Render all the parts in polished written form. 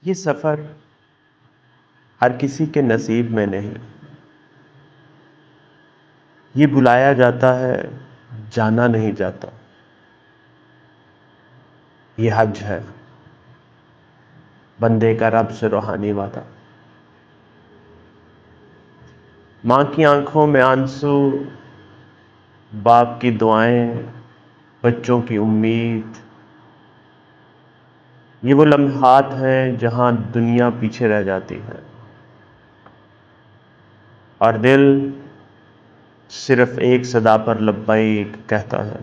یہ سفر ہر کسی کے نصیب میں نہیں، یہ بلایا جاتا ہے، جانا نہیں جاتا۔ یہ حج ہے، بندے کا رب سے روحانی وعدہ۔ ماں کی آنکھوں میں آنسو، باپ کی دعائیں، بچوں کی امید، یہ وہ لمحات ہیں جہاں دنیا پیچھے رہ جاتی ہے اور دل صرف ایک صدا پر لبیک کہتا ہے۔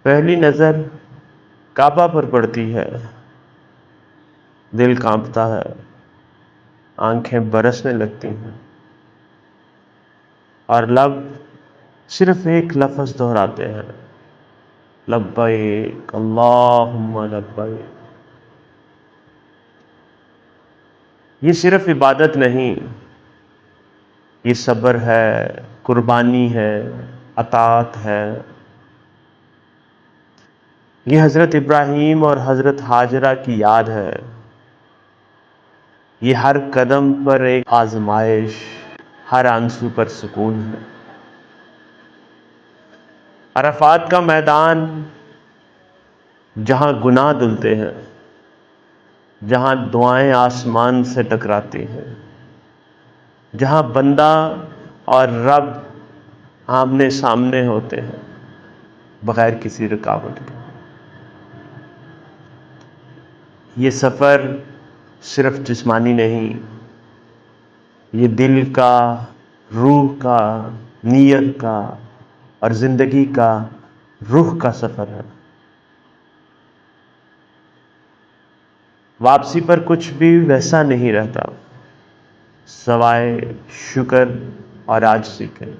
پہلی نظر کعبہ پر پڑتی ہے، دل کانپتا ہے، آنکھیں برسنے لگتی ہیں اور لب صرف ایک لفظ دہراتے ہیں، لبیک اللہم لبیک۔ یہ صرف عبادت نہیں، یہ صبر ہے، قربانی ہے، اطاعت ہے۔ یہ حضرت ابراہیم اور حضرت ہاجرہ کی یاد ہے۔ یہ ہر قدم پر ایک آزمائش، ہر آنسو پر سکون ہے۔ عرفات کا میدان جہاں گناہ دھلتے ہیں، جہاں دعائیں آسمان سے ٹکراتی ہیں، جہاں بندہ اور رب آمنے سامنے ہوتے ہیں بغیر کسی رکاوٹ کے۔ یہ سفر صرف جسمانی نہیں، یہ دل کا، روح کا، نیت کا اور زندگی کا روح کا سفر ہے۔ واپسی پر کچھ بھی ویسا نہیں رہتا سوائے شکر اور عاجزی کے۔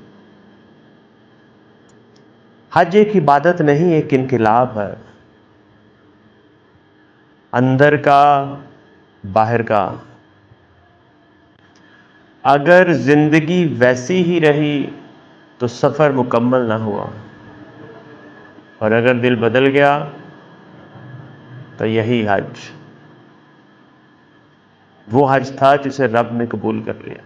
حج ایک عبادت نہیں، ایک انقلاب ہے، اندر کا، باہر کا۔ اگر زندگی ویسی ہی رہی تو سفر مکمل نہ ہوا، اور اگر دل بدل گیا تو یہی حج وہ حج تھا جسے رب نے قبول کر لیا۔